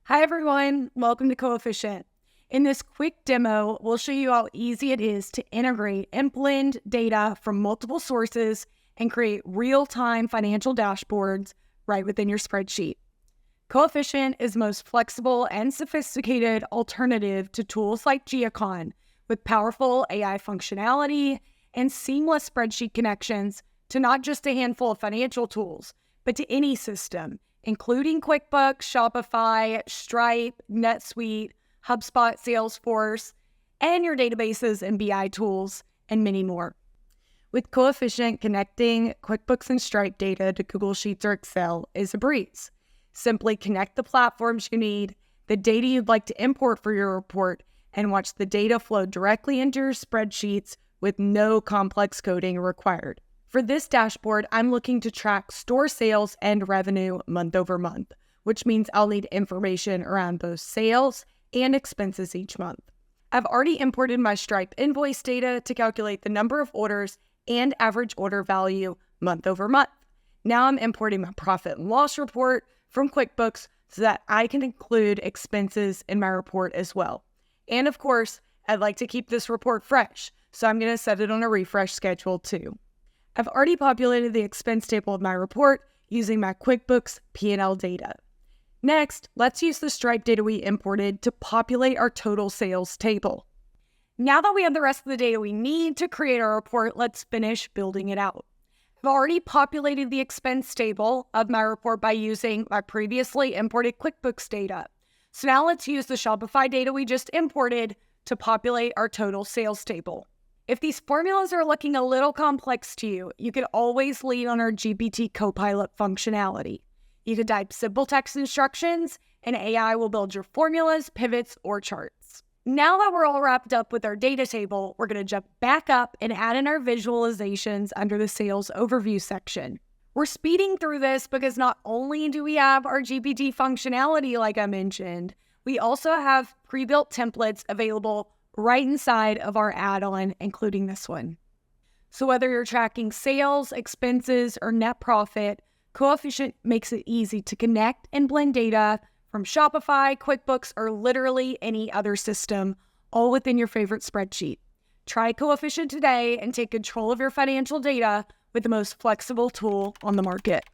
Hi everyone, welcome to Coefficient. In this quick demo, we'll show you how easy it is to integrate and blend data from multiple sources and create real-time financial dashboards right within your spreadsheet. Coefficient is the most flexible and sophisticated alternative to tools like G-Accon with powerful AI functionality and seamless spreadsheet connections to not just a handful of financial tools, but to any system, including QuickBooks, Shopify, Stripe, NetSuite, HubSpot, Salesforce, and your databases and BI tools, and many more. With Coefficient, connecting QuickBooks and Stripe data to Google Sheets or Excel is a breeze. Simply connect the platforms you need, the data you'd like to import for your report, and watch the data flow directly into your spreadsheets with no complex coding required. For this dashboard, I'm looking to track store sales and revenue month over month, which means I'll need information around both sales and expenses each month. I've already imported my Stripe invoice data to calculate the number of orders and average order value month over month. Now I'm importing my profit and loss report from QuickBooks so that I can include expenses in my report as well. And of course, I'd like to keep this report fresh, so I'm going to set it on a refresh schedule too. I've already populated the expense table of my report using my QuickBooks P&L data. Next, let's use the Stripe data we imported to populate our total sales table. Now that we have the rest of the data we need to create our report, let's finish building it out. I've already populated the expense table of my report by using my previously imported QuickBooks data. So now let's use the Shopify data we just imported to populate our total sales table. If these formulas are looking a little complex to you, you can always lean on our GPT Copilot functionality. You can type simple text instructions, and AI will build your formulas, pivots, or charts. Now that we're all wrapped up with our data table, we're going to jump back up and add in our visualizations under the sales overview section. We're speeding through this because not only do we have our GPT functionality like I mentioned, we also have pre-built templates available right inside of our add-on, including this one. So whether you're tracking sales, expenses, or net profit, Coefficient makes it easy to connect and blend data from Shopify, QuickBooks, or literally any other system, all within your favorite spreadsheet. Try Coefficient today and take control of your financial data with the most flexible tool on the market.